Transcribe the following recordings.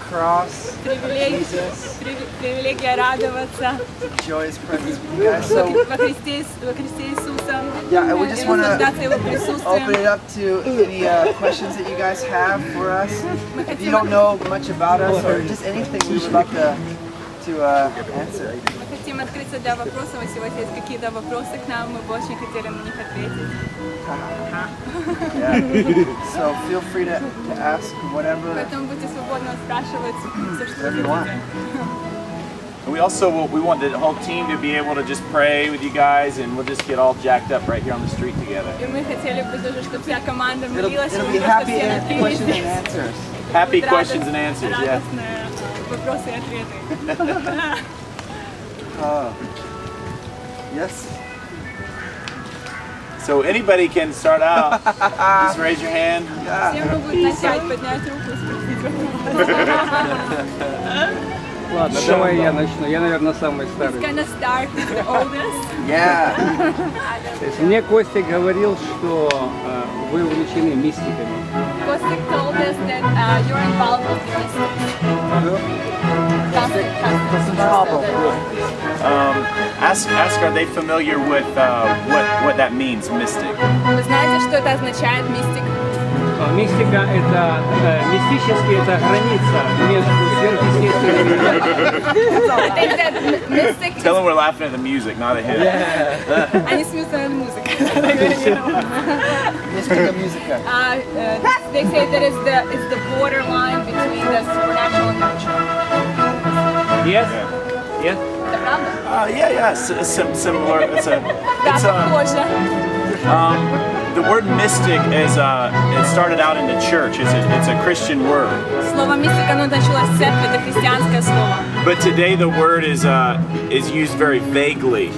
cross, Jesus. Привилегия радоваться Joyous presence with you guys. So, во Христе Иисуса. yeah, we just want to наслаждаться Его open присутствием. it up to any questions that you guys have for us. If you don't know much about us or just anything, we would love to answer. Мы хотим открыться для вопросов. Если у вас есть какие-то вопросы к нам, мы бы очень хотели на них ответить. Yeah. So feel free to ask whatever. Поэтому будьте свободны спрашивать все, что Whatever you want. хотите. We want the whole team to be able to just pray with you guys, and we'll just get all jacked up right here on the street together. И мы хотели бы тоже, чтобы вся команда It'll молилась, be чтобы happy все напились questions and здесь. answers. Happy Будет questions and answers, yeah. радостные вопросы и ответы. Yes. So anybody can start out. Just raise your hand. Все могут начать, поднять руку, спросить вопрос. Ладно, давай я начну. Я, наверное, самый It's старый. gonna start with the oldest. Yeah. То есть мне Костя говорил, что вы увлечены мистиками. Kostik told us that you're involved with the Ask, are they familiar with what that means, mystic? Вы знаете, что это означает мистик? Мистика – это мистически это граница между сверхъестественным I think that mystic Tell them we're laughing at the music, not at him. Они смеются над музыкой. Mystica musica. They say that it's the borderline between the supernatural and natural. Yes? Yes? Это правда? Yeah, similar. Да, похоже. The word mystic it started out in the church. It's a Christian word. Слово мистика, оно началось в церкви, это христианское слово. But today the word is used very vaguely.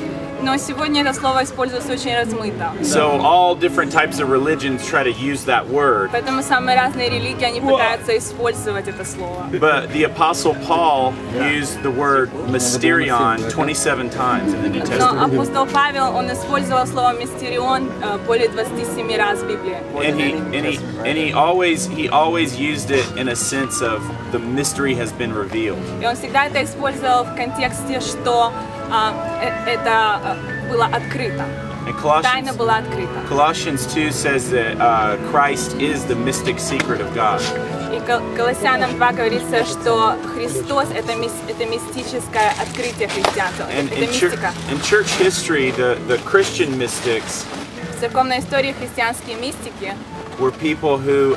Но сегодня это слово используется очень размыто. So all different types of religions try to use that word. Поэтому самые разные религии, они пытаются использовать это слово. But the Apostle Paul used the word mysterion 27 times in the New Но Testament. апостол Павел, он использовал слово мистерион более 27 раз в Библии. And he always used it in a sense of the mystery has been revealed. И он всегда это использовал в контексте, что это было открыто. And Тайна была открыта. Colossians 2 says that Christ is the mystic secret of God. И Колоссянам 2 говорится, что Христос это мистическое открытие христианства. And Это мистика. in church history, the Christian mystics В церковной истории христианские мистики were people who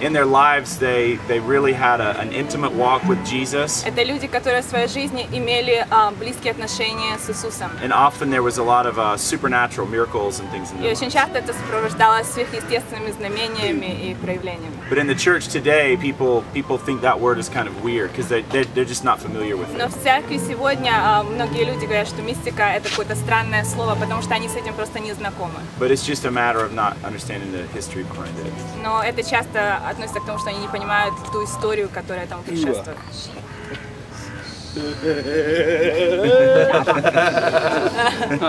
in their lives they really had an intimate walk with Jesus. это люди, которые в своей жизни имели близкие отношения с Иисусом. And often there was a lot of supernatural miracles and things in И their очень lives. часто это сопровождалось сверхъестественными знамениями и проявлениями. But in the church today, people think that word is kind of weird because they're just not familiar with Но it. в церкви сегодня многие люди говорят, что мистика это какое-то странное слово, потому что они с этим просто не знакомы. But it's just a matter of not understanding the history behind it. Но это часто относится к тому, что они не понимают ту историю, которая этому предшествует.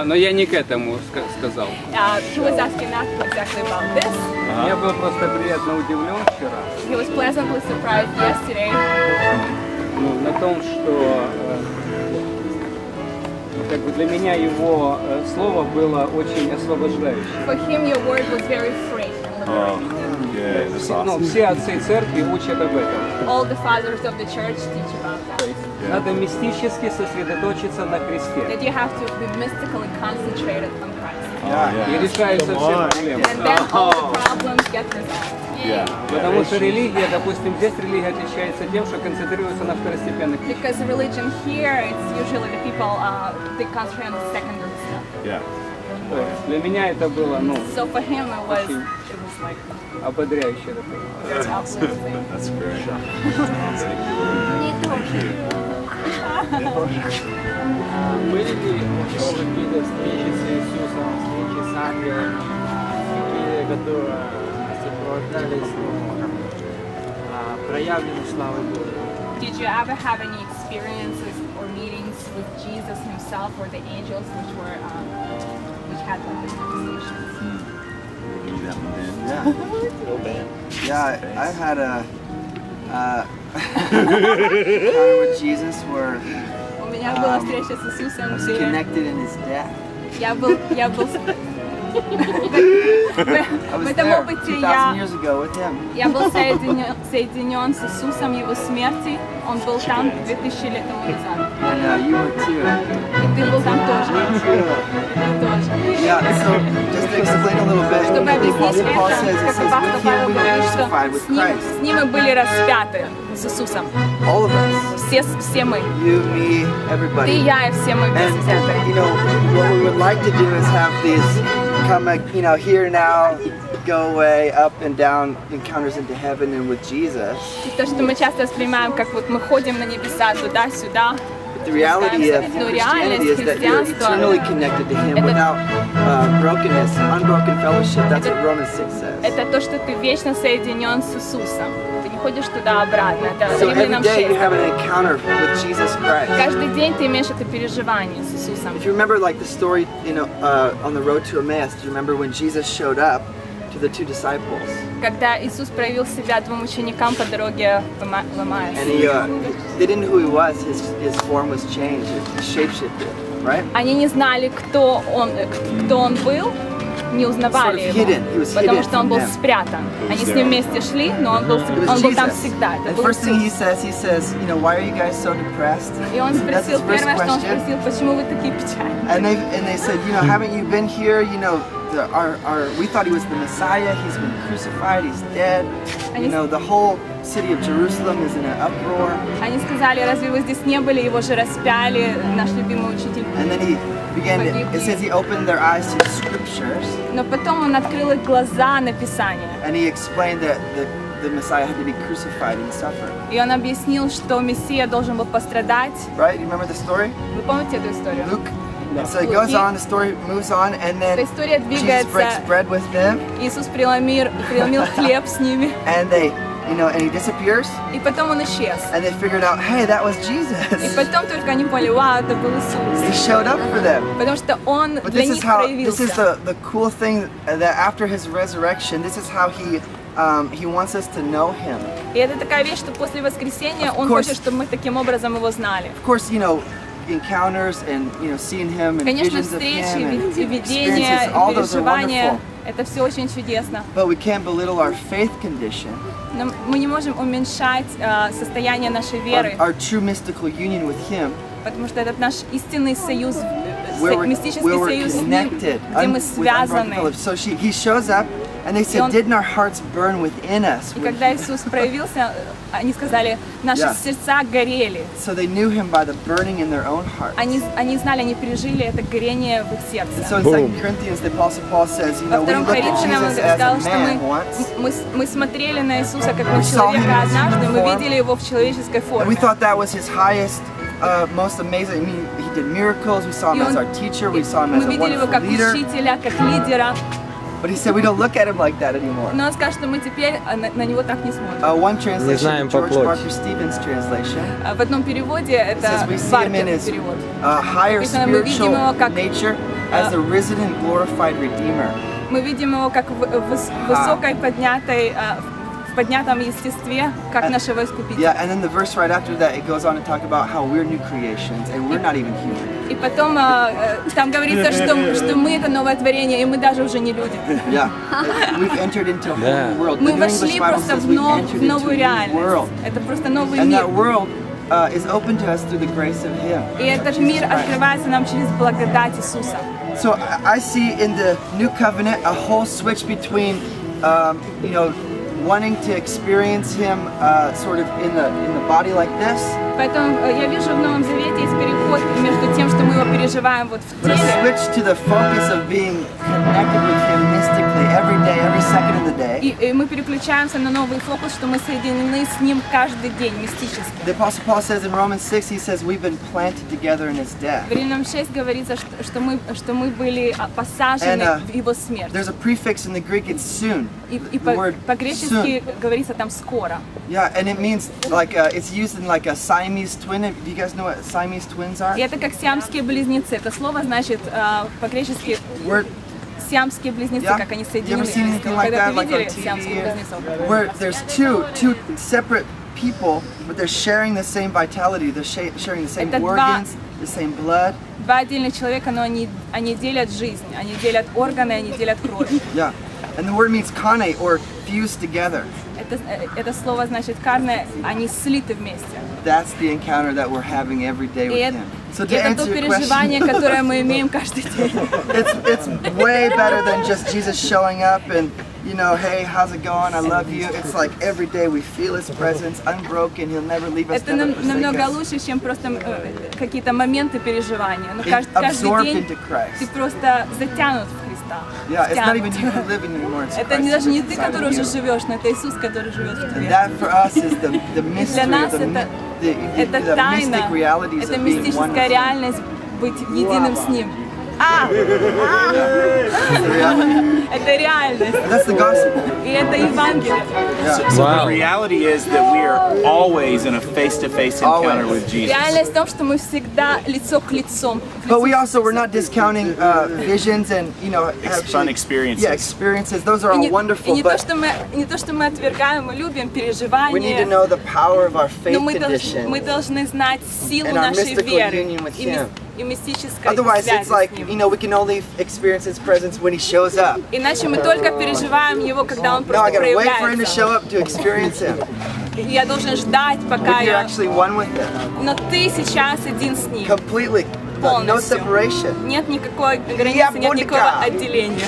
Но я не к этому сказал. He was asking not exactly about this. Я был просто приятно удивлен вчера. He was pleasantly surprised yesterday На том, что как бы для меня его слово было очень освобождающим. For him, your word was very free. Все отцы церкви учат об этом. All the fathers of the church teach about that. Надо мистически сосредоточиться на Христе. That you have to be mystically concentrated on Christ. И решаются все проблемы. And then all the problems get resolved. Потому что религия, допустим, здесь религия отличается тем, что концентрируется на второстепенных вещах. Because religion here, it's usually the people they concentrate on the secondary stuff. Yeah. Для меня это было, So for him, it was like ободряюще такое. very uplifting. That's great. Были ли еще какие-то встречи с Иисусом, встречи с ангелами, какие, которые сопровождались проявленной славой Божьей? Did you ever have any experiences or meetings with Jesus himself or the angels which had like the conversations? Yeah, I've had encounter with Jesus where У меня была встреча с Иисусом, I was где connected in His death. я был I в was этом there опыте 2,000 я years ago with Him. был соединен с Иисусом, Его смерти. Он был там 2000 лет тому назад. And you were too. И ты был там тоже. Too. Ты тоже. Yeah, so just to explain a little bit, Чтобы the объяснить Apostle Paul это, says, it как says, апостол with Him Павел we were говорит, crucified with что Christ. с ним мы были распяты с Иисусом. All of us. Все мы. You, me, Ты, everybody. я и все мы вместе And, взятые. you know, what we would like to do is have these come, here now, go away, up and down encounters into heaven and with Jesus. И то, что мы часто воспринимаем, как вот мы ходим на небеса туда-сюда. But the reality of Но Christianity is that you're христианство eternally connected to Him это- without brokenness, unbroken fellowship. That's what Romans 6 says. Это то, что ты вечно соединен с Иисусом. Ты не ходишь туда-обратно. Это So every Римлянам day you 6. have an encounter with Jesus Christ. Каждый день ты имеешь это переживание с Иисусом. If you remember like the story, on the road to Emmaus, do you remember when Jesus showed up to the two disciples? Когда Иисус проявил себя двум ученикам по дороге в Эммаус. And they didn't know who He was. His form was changed. His shape shifted, right? Они не знали, кто он был, не узнавали Sort of его, hidden. He was потому hidden что он был from them. спрятан. Они с ним вместе шли, но он был It was там Jesus. всегда. Это And был first thing Иисус. he says, why are you guys so depressed? И он That's his спросил, first первое, что он question. спросил, почему вы такие печальные? And they said, haven't you been here? We thought He was the Messiah. He's been crucified. He's dead. The whole city of Jerusalem is in an uproar. Они сказали, разве вы здесь не были, его же распяли, наш любимый учитель. And then he began. It says he opened their eyes to the scriptures, Но потом он открыл их глаза на Писание. and he explained that the Messiah had to be crucified and suffer. И он объяснил, что Мессия должен был пострадать. Right? You remember the story? Вы помните эту историю? Luke. So it goes on. The story moves on, and then Эта история Jesus breaks двигается. bread with them, Иисус преломил хлеб с ними. and and he disappears, И потом он исчез. and they figured out, hey, that was И Jesus. потом только они поняли, вау, это был He Иисус. showed up for them. Потому что он But для this is них how. This is проявился. the cool thing that after His resurrection, this is how He wants us to know Him. И это такая вещь, что после воскресения он course. хочет, чтобы мы таким образом его знали. Of course, encounters and seeing Him and Конечно, visions of встречи, Him and видения, experiences, all those are переживания, wonderful. это все очень чудесно. But we can't belittle our faith condition, Но мы не можем уменьшать состояние нашей веры, our true mystical union with Him, потому что это наш истинный союз, where мистический we're союз с Ним, connected где мы with unbroken связаны. fellowship. So He shows up, and they said, он- "Didn't our hearts burn within us?" И когда Иисус проявился, они сказали, наши Yeah. сердца горели. So they knew Him by the burning in their own hearts. Они знали, они пережили это горение в их сердце. So in 2 Corinthians, the Apostle Paul says, Во we втором looked at Коринфянам он Jesus as сказал, a что man once, мы смотрели на Иисуса как на We saw him человека in his однажды, мы form. видели его в человеческой and we форме. thought that was His highest, most amazing. I mean, He did miracles. We saw Him И as он- our teacher. We saw Him Мы as a видели его как wonderful leader. учителя, как лидера. But He said we don't look at Him like that anymore. Но он скажет, что мы теперь на него так не смотрим. One translation, знаем по George плоти. Barker Stevens' translation, В одном переводе это says we see Him Баркер in His перевод. higher Написано, мы видим spiritual его как, nature as the risen and glorified Redeemer. Мы видим его как в высокой поднятой, в поднятом естестве, как нашего искупителя. Yeah, and then the verse right after that, it goes on to talk about how we're new creations and we're not even human. И потом там говорится, что мы это новое творение, и мы даже уже не люди. Yeah, we've entered into a whole Yeah. new world. Мы The New English вошли Bible просто says в we've entered into новую a new world. реальность. Это просто новый And мир. that world is open to us through the grace of Him. И этот мир открывается нам через благодать Иисуса. So I see in the new covenant a whole switch between, wanting to experience Him sort of in the body like this, Поэтому я вижу в Новом Завете есть переход между тем, что мы его переживаем вот в but a теле, switch to the focus of being connected with Him mystically every day, every second of the day. и мы переключаемся на новый фокус, что мы соединены с Ним каждый день мистически. The Apostle Paul says in Romans 6, he says we've been planted together in His death. В Римлянам 6 говорится, что мы были посажены And, в Его смерть. There's a prefix in the Greek, it's soon. И The word по-гречески говорится там «скоро». Yeah, and it means like it's used in like a Siamese twin. Do you guys know what Siamese twins are? И это как сиамские близнецы. Это слово значит по-гречески Where сиамские близнецы, Yeah. как они You ever seen соединены. anything like Когда that, ты like on видели TV? сиамских близнецов? Where there's two separate people, but they're sharing the same vitality. They're sharing the same Это organs, the same blood. Два отдельных человека, но они делят жизнь, они делят органы, они делят кровь. Yeah. And the word means kane, or fused together. Это слово значит карне, они слиты вместе. That's the encounter that we're having every day with Him. So to Это то answer your переживание, question, которое мы имеем каждый день. it's way better than just Jesus showing up and, you know, hey, how's it going? I love you. It's like every day we feel His presence, unbroken. He'll never leave us, Это never forsake намного us. лучше, чем просто какие-то моменты переживания. Но каждый Absorbed день into Christ. ты просто затянут в Христа. Yeah, it's not Втянут. even you living anymore. It's Это Christ даже не who ты, lives inside который of уже you. живешь, но это Иисус, который живет в And тебе. that for us is the mystery, нас the Это mystic тайна, realities это of being one with мистическая Him. реальность быть единым с Ним. Это реальность, That's the gospel. и это Евангелие. So the reality is that we are always in a face-to-face encounter with Jesus. Реальность в том, что мы всегда лицо к лицу. But we're not discounting visions and, you know, Fun experiences. Yeah, experiences. Those are И all не wonderful, то, but что мы отвергаем, мы любим we need to переживания, know the power of our faith но мы condition. должны знать силу And our нашей mystical веры union with Him. и мистической Otherwise, связи it's like, с you Ним. know, we can only experience His presence when He shows up. Иначе мы только переживаем Его, когда Он No, I просто gotta wait for Him to проявляется. show up to experience Him. Я должен ждать, пока When you're я... actually one with Him. Но ты сейчас один с Ним. Completely. No Полностью. separation. Нет никакой границы, нет никакого отделения.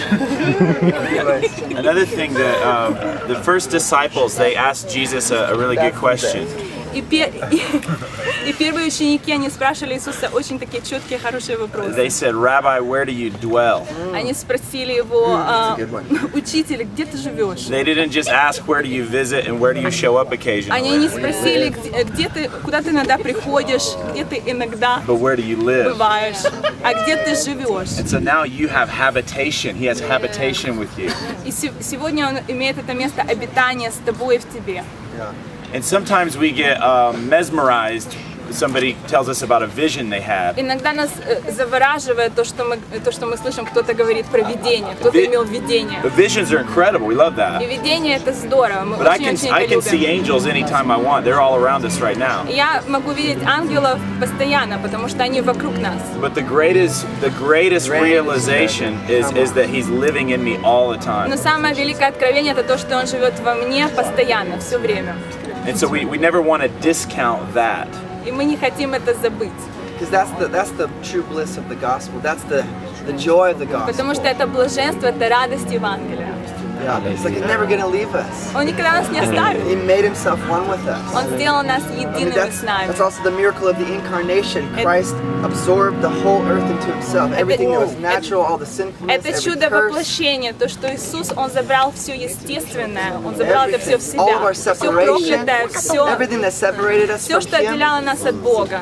Another thing that the first disciples, they asked Jesus a really good question. И первые ученики, они спрашивали Иисуса очень такие четкие, хорошие вопросы. They said, Rabbi, where do you dwell? Они спросили его, That's a good one. учитель, где ты живешь? They didn't just ask, where do you visit and where do you show up Они occasionally, не спросили, где ты, куда ты иногда приходишь, где ты иногда but where do you live? бываешь, а где ты живешь. And so now you have habitation. He has habitation with you. И сегодня он имеет это место обитания с тобой и в тебе. And sometimes we get mesmerized. Somebody tells us about a vision they had. Иногда нас завораживает то, что мы слышим, кто-то говорит про видение, кто-то имел видение. The visions are incredible. We love И that. видение это здорово, мы But I очень can это see любим. angels anytime I want. They're all around us right now. Я могу видеть ангелов постоянно, потому что они вокруг нас. But the greatest realization is that He's living in me all the Но time. самое великое откровение это то, что он живет во мне постоянно, все время. And so we never want to discount that. И мы не хотим это забыть, Because that's the true bliss of the gospel. That's the joy of the gospel. потому что это блаженство, это радость Евангелия. Yeah, it's like He's never gonna leave us. Он никогда нас не оставит. He made Himself one with us. Он сделал нас I mean, едиными с нами. that's also the miracle of the incarnation. Christ absorbed the whole earth into Himself. Everything that was natural, all the sinfulness, Это every чудо curse, воплощения, то, что Иисус, Он забрал все естественное, Он забрал это все в all of our себя, все separation, проклятое, все, everything that separated us все, from что Him, отделяло нас от Бога.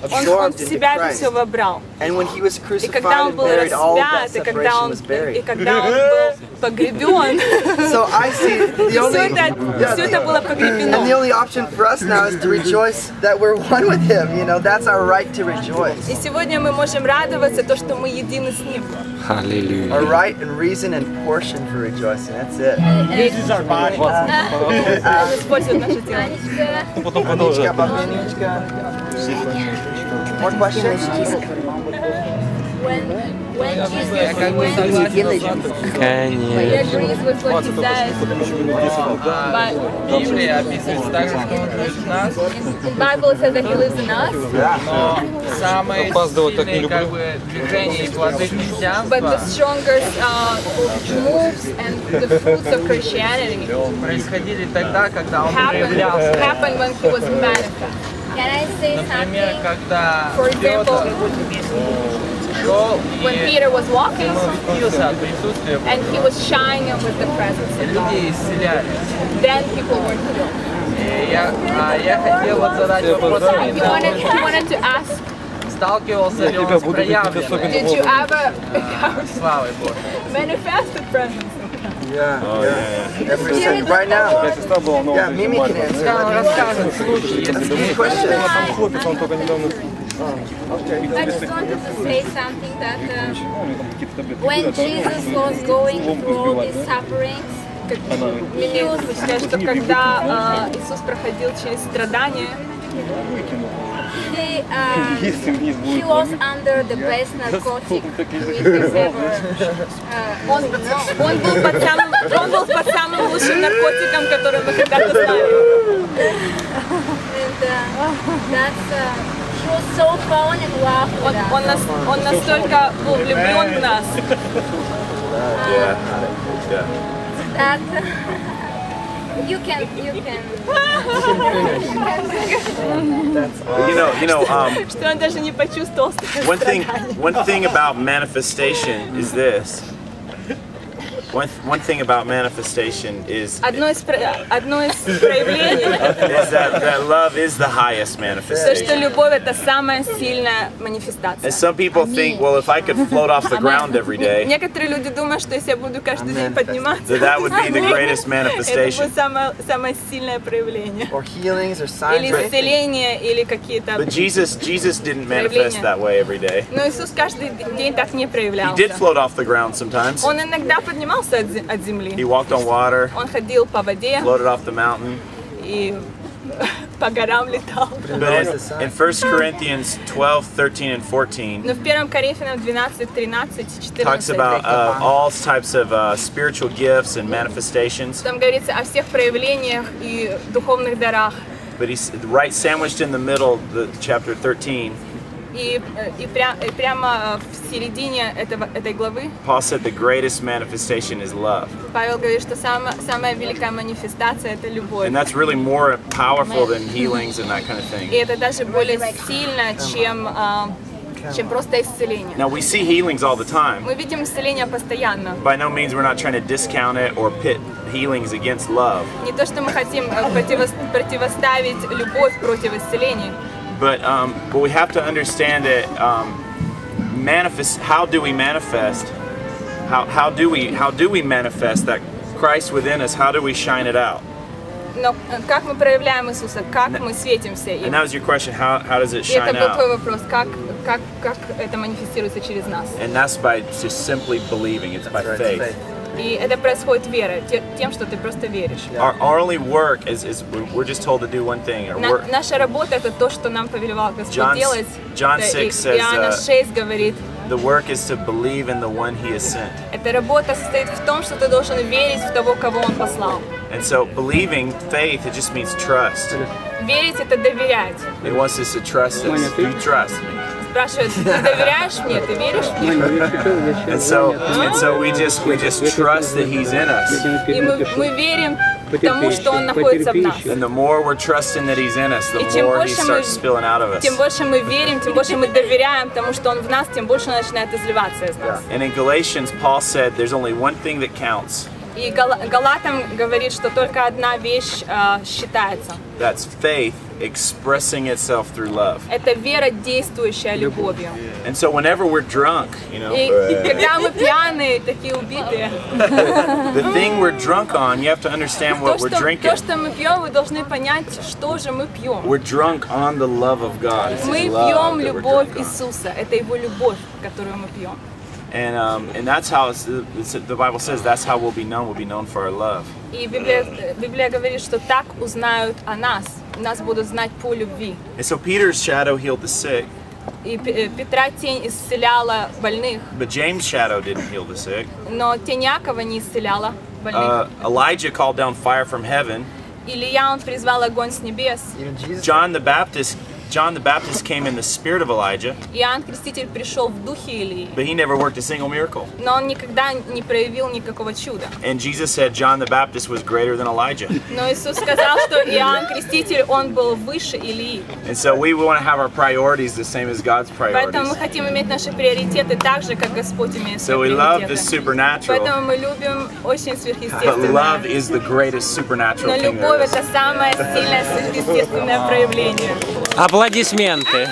Он absorbed в into себя это Christ. все вобрал. And when He was И когда crucified Он and был buried, all of that распят, и separation was и buried. когда Он был погребен, So I see the only, все это было and the погребено. only option for us now is to rejoice that we're one with Him. You know, that's our right to rejoice. И сегодня мы можем радоваться, то, что мы едины с Ним. Our right and reason and portion for rejoicing. That's it. Он использует наше тело. Анечка, Бабенечка. More questions? When Jesus he agrees with what he says, but Библия описывается так, что он живет в нас, in Bible it says that he lives in us, но самые сильные как бы движения и плоды but the христианства strongest moves and the fruits of Christianity происходили тогда, когда он проявлялся. happened when he was manifest. Can I say Например, something? когда For example, Петр шел when и Peter was walking светился от присутствия and he Бога, was shining with the presence of God, люди исцелялись. then people were healed. И я хотел вот задать вопрос, And he wanted to ask, сталкивался ли он с проявленной did you ever славой Божьей? manifest the presence of God? Yeah. Every second. Right now. Yeah, Mimi can answer. Да, он расскажет случай, That's a если good question. I just wanted to say something that when Jesus was going through all these sufferings, считаю, что когда Иисус проходил через страдания, he was under the best narcotic we have ever. он был под самым лучшим наркотиком, который мы когда-то знали. And he was so fallen in love with us. Он настолько был влюблен в нас. That you can. Что он даже не почувствовал One страдания. thing about manifestation is this. One thing about manifestation is Одно из проявлений, is that love is the highest то, что manifestation. любовь это самая сильная манифестация. And some people think, well, if I could float off the ground every day, Некоторые люди думают, что если я буду каждый день подниматься, that would be the greatest это manifestation. будет самое сильное проявление. Or healings or signs Или or anything. исцеление, или какие-то... But Jesus didn't manifest that way every day. Но Иисус каждый день так не He проявлялся. did float off the ground sometimes. Он иногда поднимался от He земли. walked on water, Он ходил по воде floated off the mountain. и по горам летал. But in 1 Corinthians 12, 13, and 14, Но в 1 Коринфянам 12, 13, talks 14 about all types of spiritual gifts and manifestations. там говорится о всех проявлениях и духовных дарах. But he's right sandwiched in the middle, the chapter 13. И прямо в середине этой главы Paul said the greatest manifestation is love. Павел говорит, что самая великая манифестация это любовь. And that's really more powerful than healings and that kind of И thing. это даже более сильно, чем просто исцеление. Now we see healings all the time. Мы видим исцеление постоянно. By no means we're not trying to discount it or pit healings against love. Не то, что мы хотим противоставить любовь против исцеления. But we have to understand that how do we manifest? How do we manifest that Christ within us? How do we shine it out? Но как мы проявляем Иисуса, как мы светимся And им? that was your question. How does it И это shine был твой out? вопрос, как это манифестируется через нас. And that's by just simply believing. It's by faith. И это происходит верой, тем, что ты просто веришь. Our only work is we're just told to do one thing. Our work, Наша работа это то, что нам повелевал Господь John делать. 6 says, Иоанна 6 говорит, the work is to believe in the one He has sent. эта работа состоит в том, что ты должен верить в того, кого Он послал. And so believing, faith, it just means trust. Верить это доверять. It wants us to trust us. Do you trust me? Спрашивают, ты доверяешь мне, ты веришь мне? And so we just trust that He's in us. И мы верим тому, что Он находится в нас. And the more we're trusting that He's in us, the И чем more He больше мы- starts spilling out of us. Тем больше мы верим, тем больше мы доверяем тому, что Он в нас, тем больше Он начинает изливаться из нас. And in Galatians, Paul said there's only one thing that counts. И Галатам говорит, что только одна вещь считается. That's faith expressing itself through love. Это вера, действующая любовью. And so whenever we're drunk, И когда мы пьяные, такие убитые, the thing we're drunk on, you have to understand what we're то, drinking. что мы пьем, вы должны понять, что же мы пьем. We're drunk on the love of God. It's Мы His love пьем that we're любовь drunk on. Иисуса. Это Его любовь, которую мы пьем. And that's how the Bible says that's how we'll be known for our love. И Библия говорит, что так узнают о нас. Нас будут знать по любви. And so Peter's shadow healed the sick, И Петра тень исцеляла больных, but James' shadow didn't heal the sick. но тень Якова не исцеляла больных. Elijah called down fire from heaven. Илья, он призвал огонь с небес. Even Jesus. John the Baptist came in the spirit of Elijah, Иоанн Креститель пришел в духе Илии, but he never worked a single miracle. но он никогда не проявил никакого чуда. And Jesus said John the Baptist was greater than Elijah. Но Иисус сказал, что Иоанн Креститель, он был выше Илии. And so we want to have our priorities the same as God's Поэтому мы priorities. хотим иметь наши приоритеты так же, как Господь имеет So свои we love the приоритеты. supernatural, Поэтому мы любим очень but сверхъестественное. love is the greatest supernatural Но thing любовь there is. это самое сильное сверхъестественное проявление. Аплодисменты.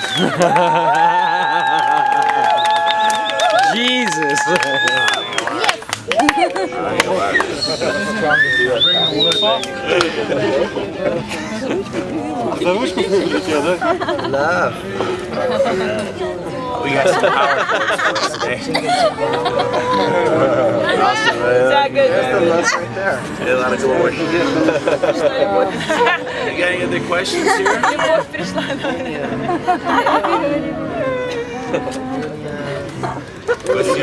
Jesus. Love. We got some PowerPoints for us today. Awesome, man. That's the love right there. Yeah, a lot of glory. You got any other questions here? Question? Trust me,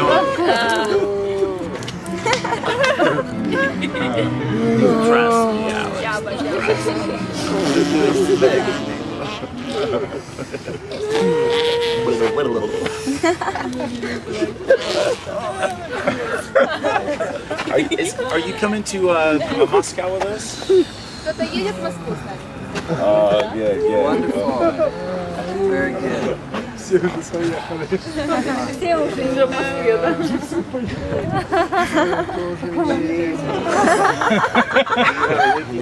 Are you coming to Moscow with us? Кто-то едет в Москву с нами? Yeah. Wonderful. Very good. Все уже в Москве, да?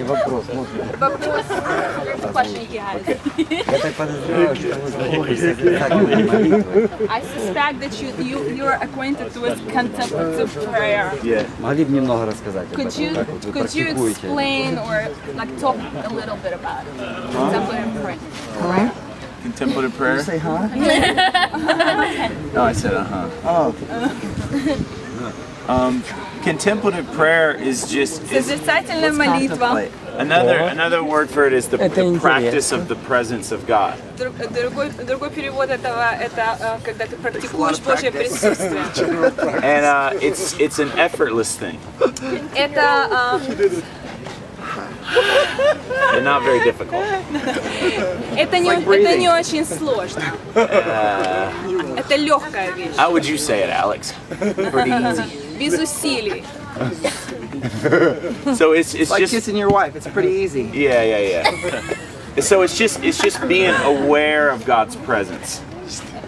Вопрос, можно? Вопрос. Паша, я так подозреваю, что вы знакомы с отрицательной молитвой. I suspect that you're acquainted with contemplative prayer. Yeah. Могли бы немного рассказать об Could этом, you как вот вы could you практикуете? explain or like talk a little bit about it? Contemplative prayer. Contemplative prayer? Say huh? No, I said uh-huh. Oh. Contemplative prayer is just Созерцательная молитва. another word for it is the practice of the presence of God. Другой перевод этого это когда ты практикуешь Божье присутствие. And it's an effortless thing. Это And not very difficult. это не очень сложно. Это легкая вещь. How would you say it, Alex? Pretty easy. Без усилий. So it's Like just kissing your wife. It's pretty easy. yeah. So it's just being aware of God's presence.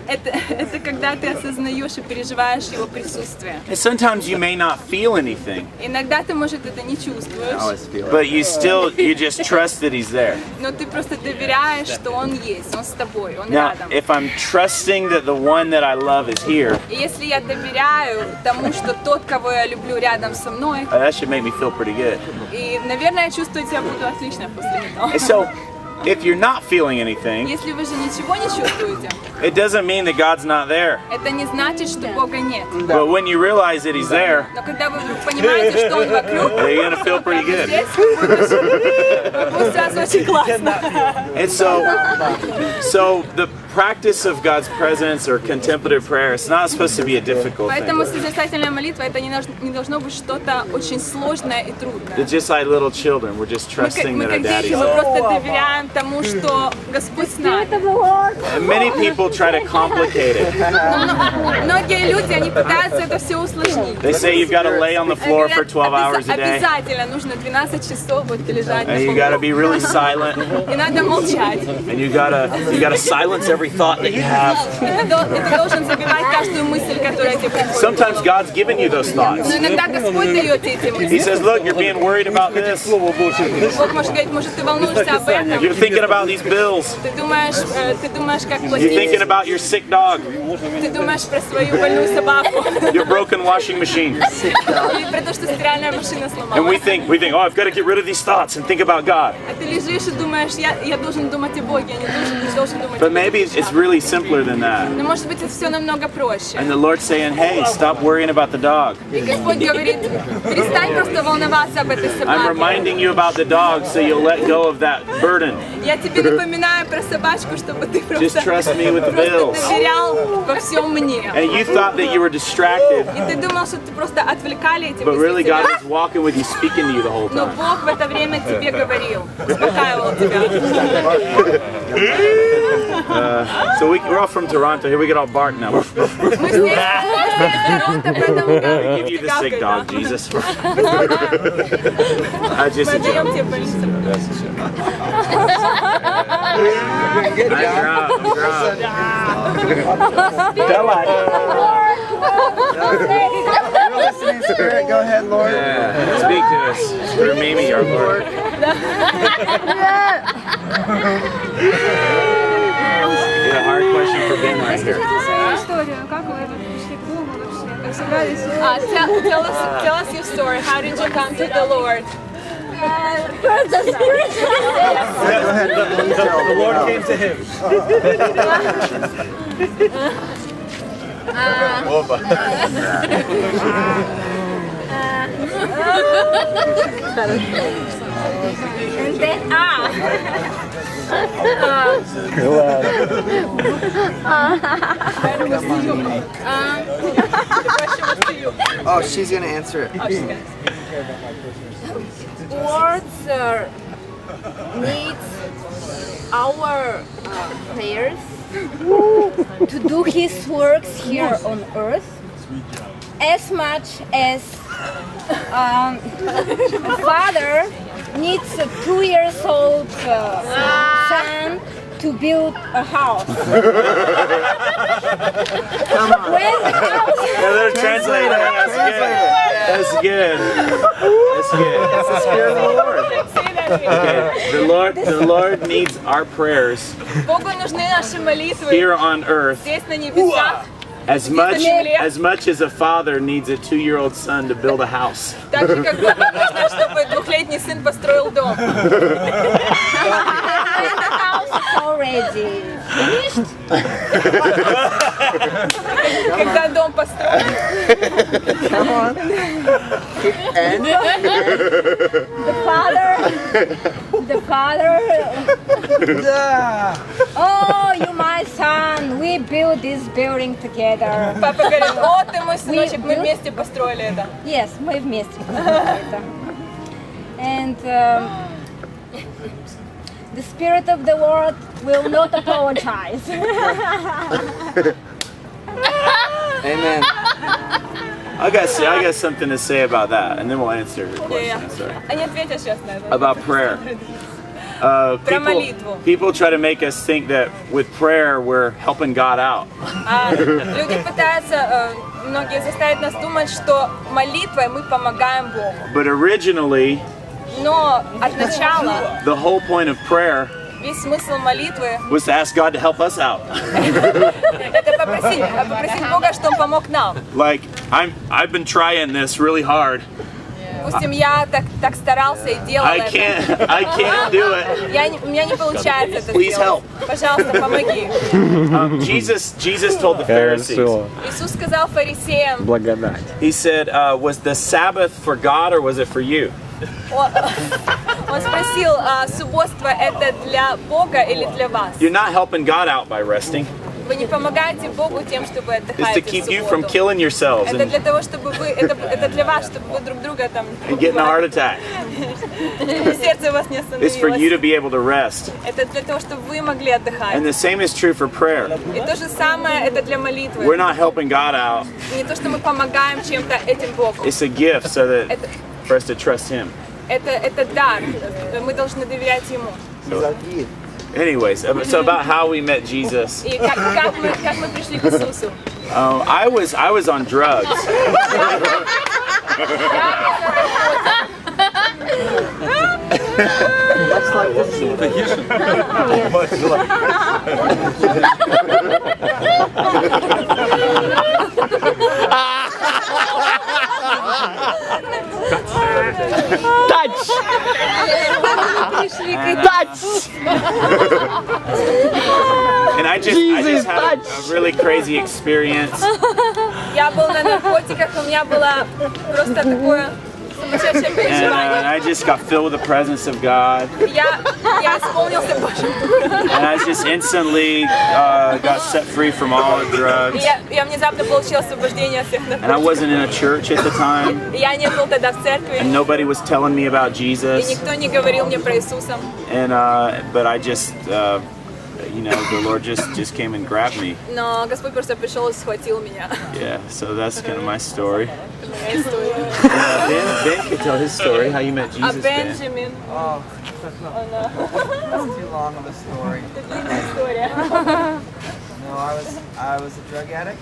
Это когда ты осознаешь и переживаешь Его присутствие. And sometimes you may not feel anything, Иногда ты, может, это не чувствуешь, but you just trust that He's there. но ты просто доверяешь, что Он есть, Он с тобой, Он Now, рядом. if I'm trusting that the one that I love is here, И если я доверяю тому, что тот, кого я люблю, рядом со мной, that should make me feel pretty good. и, наверное, я чувствую себя буду отлично после этого. And so, if you're not feeling anything, Если вы же ничего не чувствуете, it doesn't mean that God's not there. это не значит, что Бога нет. But when you realize that He's there, Но когда вы вдруг понимаете, что Он вокруг, you're gonna feel pretty good. здесь будет сразу очень классно. And so the practice of God's presence or contemplative prayer, it's not supposed to be a difficult Поэтому thing. созерцательная молитва это не должно быть что-то очень сложное и трудное. It's just like little children. We're just trusting Мы that our как дети, daddy's мы there. просто доверяем тому, что Господь с нами. And many people try to complicate it. Многие люди, они пытаются это все усложнить. They say you've got to lay on the floor for 12 hours a day. Обязательно нужно 12 часов вот лежать на And you got to полу. be really silent. И надо молчать. And you gotta silence every thought that you have. И ты должен забивать каждую мысль, которая тебе приходит. Sometimes God's given you those thoughts. Но иногда Господь дает тебе эти He мысли. says, look, you're being worried about this. Бог может говорить, может ты волнуешься об этом. You're thinking about these bills. Ты думаешь, как You're платить. thinking about your sick dog, Ты думаешь про свою больную собаку. your broken washing machine. Или про то, что стиральная машина And we сломалась. think, oh, I've got to get rid of these thoughts and think about God. А ты лежишь и думаешь, я должен думать о Боге, я не должен думать о But maybe it's really simpler than that. Но может быть это все намного проще. And the Lord's saying, hey, stop worrying about the dog. И Господь говорит, перестань просто волноваться об этой I'm собаке. reminding you about the dog so you'll let go of that burden. Я тебе напоминаю про собачку, чтобы ты Just просто trust me with the bills. доверял во всем мне. And you thought that you were distracted, И ты думал, что ты просто отвлекали эти but really мысли God тебя. was walking with you, speaking to you the whole Но time. Бог в это время тебе говорил, успокаивал тебя. So we're all from Toronto. Here we get all bark now. Мы все из Торонто, поэтому Give you the sick dog, Jesus. I just a Подаем joke. тебе больницу. Listening spirit, go ahead, Lord. Yeah. Speak to us through Mimi, our Lord. Yeah, hard question for Ben right here. Tell us your story. How did you come to the Lord? The Lord came to him. And then Oh, she's gonna answer it. words needs our prayers to do His works here on earth as much as a father needs a 2-year-old son to build a house. When the house Another translator. That's good. That's good. That's the Spirit of the Lord. Okay. The Lord needs our prayers Богу нужны наши молитвы here on earth здесь на небесах, as much as a father needs a 2-year-old son to build a house. так же как Богу нужно, чтобы двухлетний сын построил дом. already finished. Когда дом построен, Come on. And The father, oh, you my son, we built this building together. папа говорит: о, ты мой сыночек, мы вместе построили это. Yes, мы вместе построили это. And the Spirit of the Lord will not apologize. amen. I got something to say about that, and then we'll answer your question. Sorry. Они ответят сейчас на это. About prayer. молитву. People try to make us think that with prayer we're helping God out. Люди пытаются, многие заставить нас думать, что молитвой мы помогаем Богу. But originally, Но от начала the whole point of prayer весь смысл молитвы was to ask God to help us out. это попросить Бога, чтобы Он помог нам. Like I've been trying this really hard. Допустим, я так старался и делал I это. can't do it. У меня не получается это Please сделать. Пожалуйста, помоги. Jesus told the Pharisees. Иисус сказал фарисеям, Благодать. He said, "Was the Sabbath for God or was it for you?" он спросил, субботство это для Бога или для вас? You're not helping God out by resting. Вы не помогаете Богу тем, что вы It's to отдыхаете keep в you from субботу. killing yourselves Это and для того, чтобы вы, это для вас, чтобы вы друг друга там getting a heart attack. чтобы сердце у вас не It's for you to остановилось. be able to rest. Это для того, чтобы вы могли отдыхать. And the same is true for prayer. И то же самое это для молитвы. We're not helping God out. Не то, что мы помогаем чем-то этим Богу. It's a gift so that Это, for us to trust Him. это дар. Мы должны доверять Ему. Anyways, so about how we met Jesus. И как мы пришли к Иисусу? I was on drugs. And I just had a really crazy experience. Я был на наркотиках, у меня было просто такое сумасшедшее And переживание. I just got filled with the presence of God. Я исполнился Божьим духом. And I just instantly got set free from all the drugs. Я внезапно получил освобождение от всех And I наркотиков. wasn't in a church at the time. Я не был тогда в And церкви, nobody was telling me about и Jesus. никто не говорил мне про Иисуса. And but I just, the Lord just came and grabbed me. Но Господь просто пришел и схватил меня. Yeah, so that's kind of my story. Это моя история. Ben can tell his story, how you met А Jesus, Ben. Бенджамин, Oh, that's too long of a story. это длинная история. No, I was a drug addict.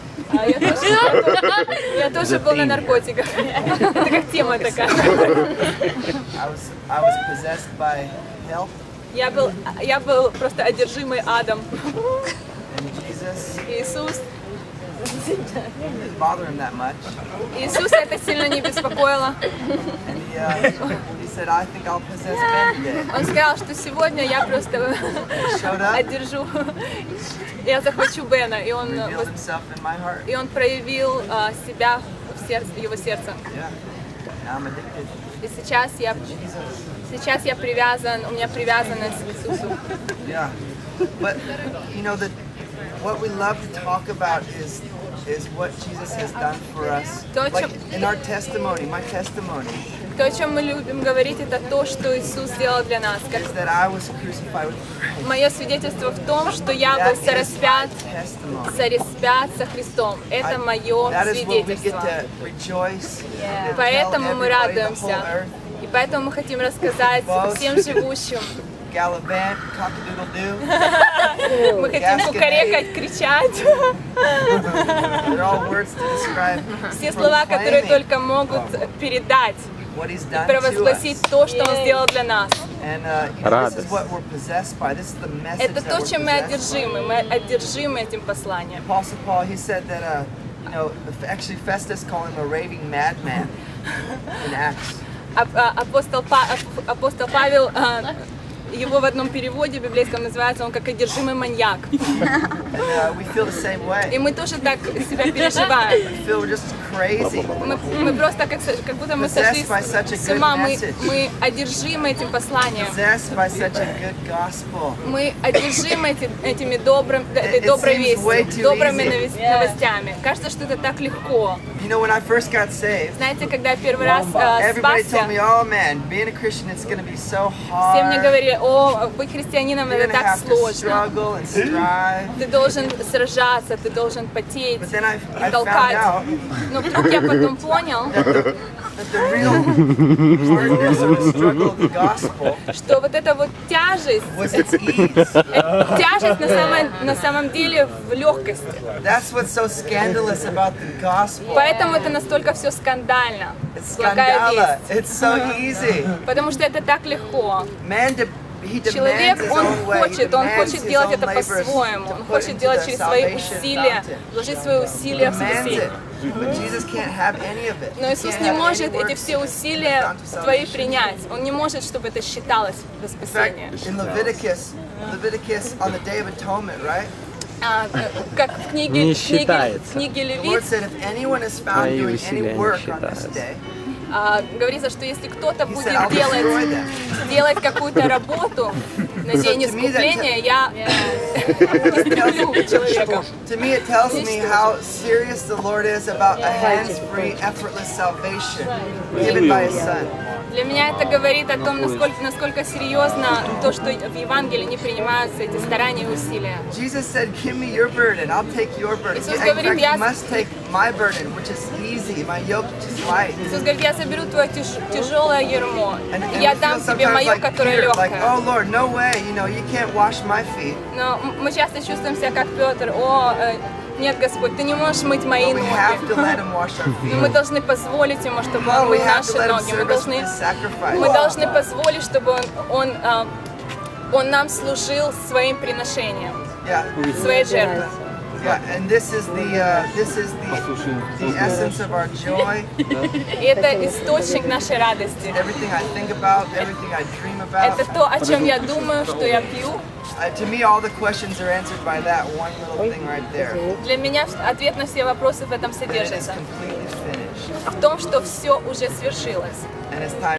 Я тоже был на наркотиках. Это как тема такая. I was possessed by hell, Я был просто одержимый адом. and Jesus Иисус, didn't bother him that much. Иисуса это сильно не беспокоило. And he said, I think I'll possess Ben today. Он сказал, что сегодня я просто Showed up, одержу, я захвачу Бена, и он revealed himself in my heart. проявил себя в его сердце. Yeah. Now I'm addicted И сейчас я to Jesus. привязан, у меня привязанность к Иисусу. Yeah. But you know that what we love to talk about is what Jesus has done for us. Like in our testimony, my testimony То, о чем мы любим говорить, это то, что Иисус сделал для нас. Как is that I was crucified with Christ. мое свидетельство в том, что я That был is my сораспят testimony. со Христом. Это мое That is what we get свидетельство. to rejoice. and Поэтому tell мы everybody, the радуемся. whole earth, И поэтому мы хотим рассказать всем живущим. Gallivant, cock-a-doodle-doo. Мы хотим кукарекать, кричать. They're all words to describe Все слова, которые proclaiming только могут передать, what he's done to провозгласить us. то, что Он сделал для нас. And you know, this is what we're possessed by. This is the message Это that то, we're чем мы possessed by. одержимы. Мы одержимы этим посланием. Apostle Paul, he said that, you know, actually Festus called him a raving madman in Acts. Апостол Павел, его в одном переводе библейском называется, он как одержимый маньяк. And we feel the same way. И мы тоже так себя переживаем. We feel just crazy. Мы просто как будто мы сошли с ума. Мы одержимы этим посланием. Possessed by such a good gospel. Мы одержимы этой доброй вестью, добрыми новостями. Кажется, что это так легко. You know, when I first got saved, Знаете, когда я первый раз everybody спасся, told me, oh man, being a Christian, it's going to be so все мне hard. говорили, о, быть христианином You're это going to так have to сложно. struggle and strive. Ты должен сражаться, ты должен потеть, But then I found толкать. out Но вдруг я потом понял, that the real hardness of the struggle of the gospel что вот эта вот тяжесть, was its ease. тяжесть на самом деле в легкости. That's what's so scandalous about the gospel. Поэтому это настолько все скандально, It's благая scandala. весть. It's so easy. Потому что это так легко. Man, he demands Человек, his он own way. He хочет demands his делать own это labors по-своему. to Он put хочет into делать the через свои salvation усилия, fountain. вложить свои усилия в Demands спасение. it. But Jesus can't have any of it. Но He Иисус can't не have any может эти works все to усилия count to твои salvation. принять. Он не может, чтобы это считалось во In fact, спасение. in Leviticus, on the Day of Atonement, right? Как в Не книге считается. The Левит Lord said, if anyone is found Твои doing усилия any не work on this считаются. day, говорится, что если кто-то He будет said, I'll destroy them. делать какую-то работу на день to me that искупления, я истреблю человека. To me, it tells me how serious the Lord is about a hands-free, effortless salvation given by His Son. Для меня это говорит о том, насколько серьезно то, что в Евангелии не принимаются эти старания и усилия. Jesus said, give me your burden, I'll take your burden. Иисус In говорит, fact, you must take my burden, which is easy, my yoke, which is light. Иисус говорит, я заберу твое тяжелое ярмо, And и я we feel дам тебе sometimes мое, like которое Peter, like, легкое. oh Lord, no way, you can't wash my feet. Но мы часто чувствуем себя как Петр, нет, Господь, ты не можешь мыть мои But we ноги. have to let Him wash our Но feet. мы должны позволить Ему, чтобы No, Он we мыл have to наши let Him ноги. serve us with His sacrifice. Мы должны позволить, чтобы Он нам служил своим приношением, Yeah. своей жертвой. Yeah, and this is the essence of our joy. И это источник нашей радости. Everything I think about, everything I dream about. Это то, о чем я думаю, что я пью. To me, all the questions are answered by that one little thing right there. Для меня ответ на все вопросы в этом And it is содержится. completely finished. В том, что все уже свершилось. And it's time